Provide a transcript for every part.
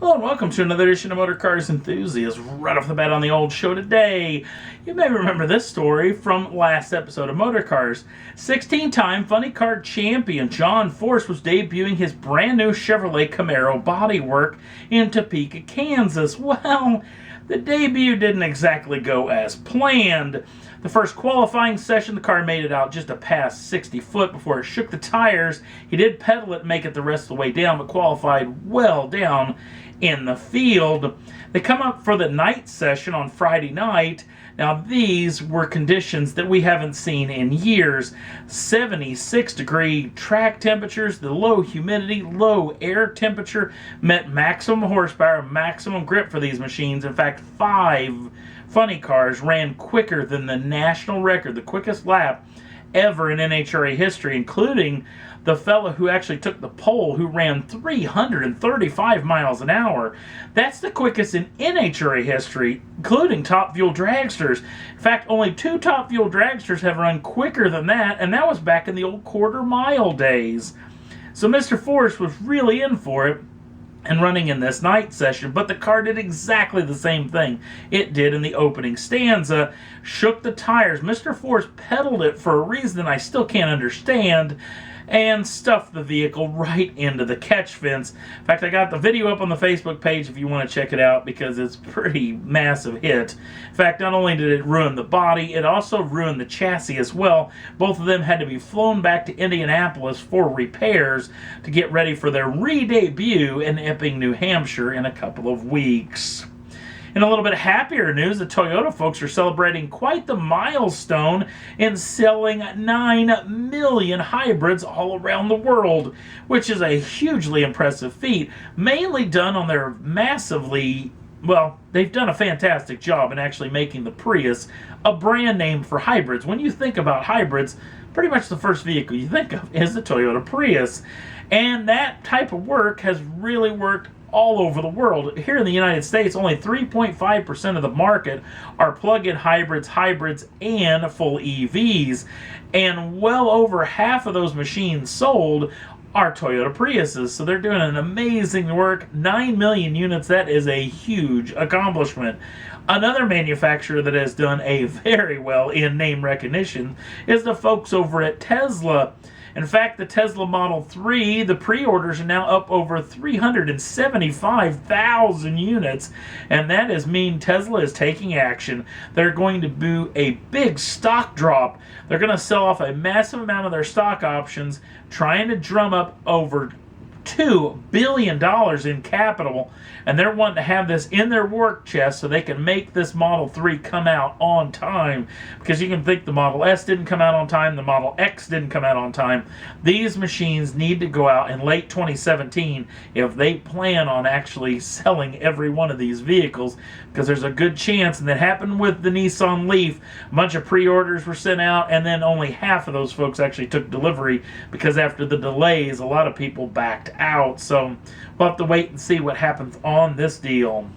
Hello and welcome to another edition of Motor Cars Enthusiasts. Right off the bat on the old show today, you may remember this story from last episode of Motor Cars. 16-time funny car champion John Force was debuting his brand new Chevrolet Camaro bodywork in Topeka, Kansas. Well, the debut didn't exactly go as planned. The first qualifying session, the car made it out just a past 60 foot before it shook the tires. He did pedal it and make it the rest of the way down, but qualified well down in the field. They come up for the night session on Friday night. Now these were conditions that we haven't seen in years. 76-degree track temperatures, the low humidity, low air temperature meant maximum horsepower, maximum grip for these machines. In fact, 5 funny cars ran quicker than the national record, the quickest lap ever in NHRA history, including the fellow who actually took the pole, who ran 335 miles an hour. That's the quickest in NHRA history, including top fuel dragsters. In fact, only 2 top fuel dragsters have run quicker than that, and that was back in the old quarter-mile days. So Mr. Force was really in for it and running in this night session, but the car did exactly the same thing it did in the opening stanza. Shook the tires. Mr. Force pedaled it for a reason I still can't understand, and stuffed the vehicle right into the catch fence. In fact, I got the video up on the Facebook page if you want to check it out, because it's a pretty massive hit. In fact, not only did it ruin the body, it also ruined the chassis as well. Both of them had to be flown back to Indianapolis for repairs to get ready for their re-debut in Epping, New Hampshire in a couple of weeks. In a little bit happier news, the Toyota folks are celebrating quite the milestone in selling 9 million hybrids all around the world, which is a hugely impressive feat, mainly done on their they've done a fantastic job in actually making the Prius a brand name for hybrids. When you think about hybrids, pretty much the first vehicle you think of is the Toyota Prius. And that type of work has really worked all over the world. Here in the United States, only 3.5% of the market are plug-in hybrids, and full EVs. And well over half of those machines sold are Toyota Priuses. So they're doing an amazing work. 9 million units, that is a huge accomplishment. Another manufacturer that has done a very well in name recognition is the folks over at Tesla. In fact, the Tesla Model 3, the pre-orders are now up over 375,000 units, and that is mean Tesla is taking action. They're going to do a big stock drop. They're going to sell off a massive amount of their stock options, trying to drum up over $2 billion in capital, and they're wanting to have this in their work chest so they can make this Model 3 come out on time. Because you can think the Model S didn't come out on time, the Model X didn't come out on time. These machines need to go out in late 2017 if they plan on actually selling every one of these vehicles, because there's a good chance, and that happened with the Nissan Leaf. A bunch of pre-orders were sent out, and then only half of those folks actually took delivery, because after the delays, a lot of people backed out. So we'll have to wait and see what happens on this deal.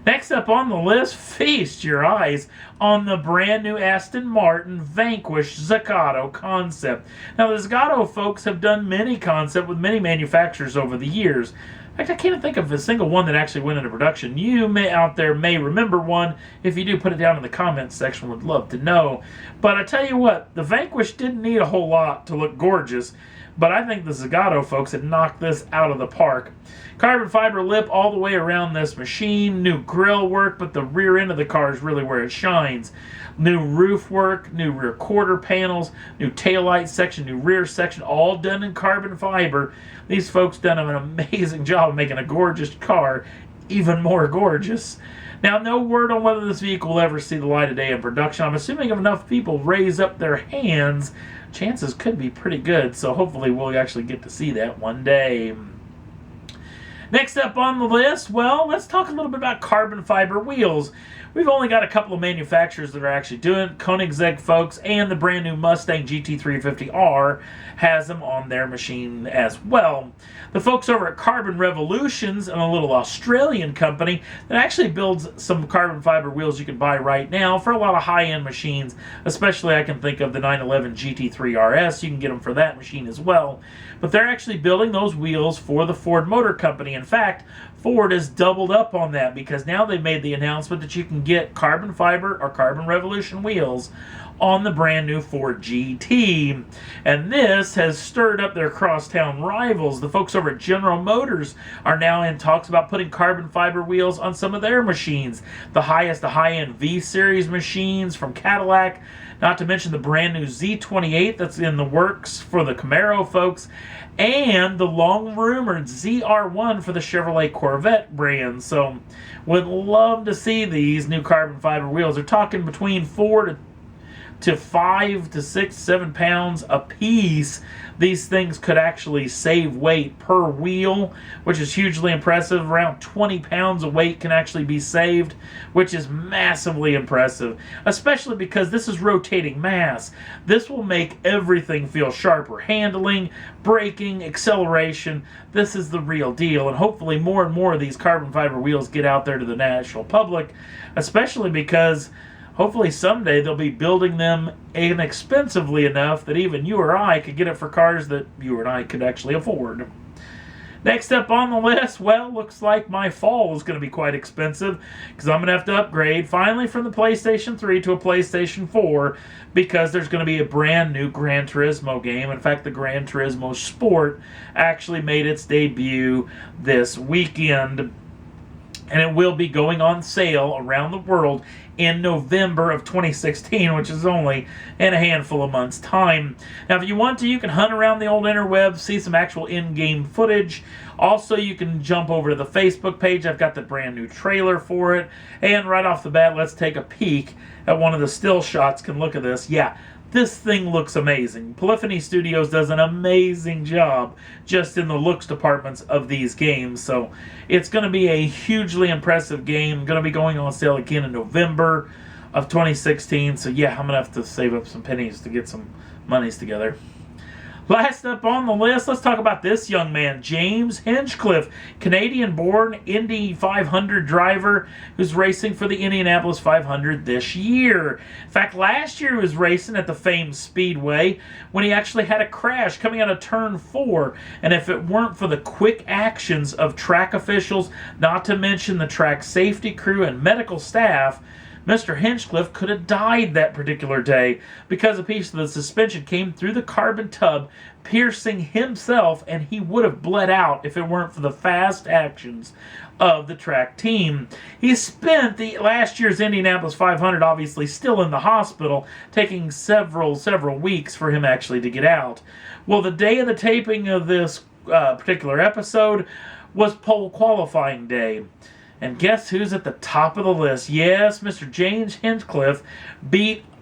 Next up on the list, feast your eyes on the brand new Aston Martin Vanquish Zagato concept. Now, the Zagato folks have done many concepts with many manufacturers over the years. In fact, I can't think of a single one that actually went into production. You out there may remember one. If you do, put it down in the comments section. Would love to know. But I tell you what, the Vanquish didn't need a whole lot to look gorgeous, but I think the Zagato folks had knocked this out of the park. Carbon fiber lip all the way around this machine, new grille work, but the rear end of the car is really where it shines. New roof work, new rear quarter panels, new taillight section, new rear section, all done in carbon fiber. These folks done an amazing job of making a gorgeous car even more gorgeous. Now, no word on whether this vehicle will ever see the light of day in production. I'm assuming if enough people raise up their hands, chances could be pretty good, so hopefully we'll actually get to see that one day. Next up on the list, well, let's talk a little bit about carbon fiber wheels. We've only got a couple of manufacturers that are actually doing it. Koenigsegg folks and the brand new Mustang GT350R has them on their machine as well. The folks over at Carbon Revolutions, and a little Australian company that actually builds some carbon fiber wheels you can buy right now for a lot of high-end machines. Especially I can think of the 911 GT3 RS. You can get them for that machine as well. But they're actually building those wheels for the Ford Motor Company money. In fact, Ford has doubled up on that because now they've made the announcement that you can get carbon fiber or Carbon Revolution wheels on the brand new Ford GT. And this has stirred up their crosstown rivals. The folks over at General Motors are now in talks about putting carbon fiber wheels on some of their machines. The high-end V-Series machines from Cadillac, not to mention the brand new Z28 that's in the works for the Camaro folks, and the long-rumored ZR1 for the Chevrolet Corvette brand. So, would love to see these new carbon fiber wheels. They're talking between 4 to 5 to 6, 7 pounds a piece. These things could actually save weight per wheel, which is hugely impressive. Around 20 pounds of weight can actually be saved, which is massively impressive, especially because this is rotating mass. This will make everything feel sharper. Handling, braking, acceleration. This is the real deal, and hopefully more and more of these carbon fiber wheels get out there to the national public, especially because hopefully someday they'll be building them inexpensively enough that even you or I could get it for cars that you and I could actually afford. Next up on the list, well, looks like my fall is going to be quite expensive because I'm going to have to upgrade finally from the PlayStation 3 to a PlayStation 4 because there's going to be a brand new Gran Turismo game. In fact, the Gran Turismo Sport actually made its debut this weekend, and it will be going on sale around the world in November of 2016, which is only in a handful of months' time. Now, if you want to, you can hunt around the old interwebs, see some actual in-game footage. Also, you can jump over to the Facebook page. I've got the brand new trailer for it. And right off the bat, let's take a peek at one of the still shots. Can look at this. Yeah, this thing looks amazing. Polyphony Studios does an amazing job just in the looks departments of these games. So it's going to be a hugely impressive game. Going to be going on sale again in November of 2016. So yeah, I'm going to have to save up some pennies to get some monies together. Last up on the list, let's talk about this young man, James Hinchcliffe, Canadian-born Indy 500 driver who's racing for the Indianapolis 500 this year. In fact, last year he was racing at the famed Speedway when he actually had a crash coming out of Turn 4. And if it weren't for the quick actions of track officials, not to mention the track safety crew and medical staff, Mr. Hinchcliffe could have died that particular day because a piece of the suspension came through the carbon tub, piercing himself, and he would have bled out if it weren't for the fast actions of the track team. He spent the last year's Indianapolis 500 obviously still in the hospital, taking several weeks for him actually to get out. Well, the day of the taping of this particular episode was pole qualifying day. And guess who's at the top of the list? Yes, Mr. James Hinchcliffe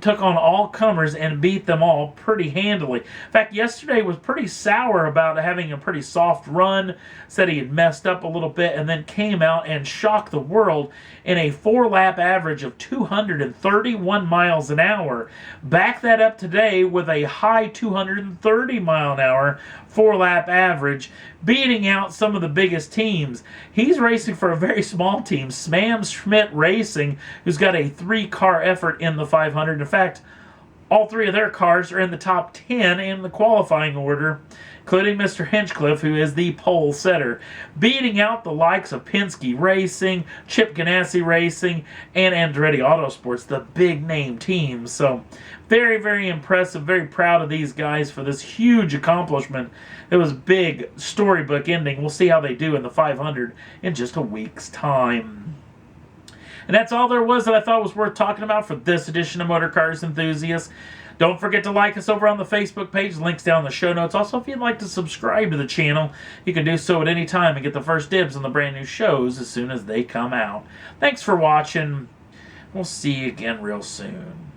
took on all comers and beat them all pretty handily. In fact, yesterday was pretty sour about having a pretty soft run, said he had messed up a little bit, and then came out and shocked the world in a 4-lap average of 231 miles an hour. Back that up today with a high 230 mile an hour 4-lap average, beating out some of the biggest teams. He's racing for a very small team, Smam Schmidt Racing, who's got a 3-car effort in the 500. In fact, all 3 of their cars are in the top 10 in the qualifying order, including Mr. Hinchcliffe, who is the pole setter, beating out the likes of Penske Racing, Chip Ganassi Racing, and Andretti Autosports, the big-name teams. So, very, very impressive. Very proud of these guys for this huge accomplishment. It was big storybook ending. We'll see how they do in the 500 in just a week's time. And that's all there was that I thought was worth talking about for this edition of Motor Cars Enthusiasts. Don't forget to like us over on the Facebook page. Links down in the show notes. Also, if you'd like to subscribe to the channel, you can do so at any time and get the first dibs on the brand new shows as soon as they come out. Thanks for watching. We'll see you again real soon.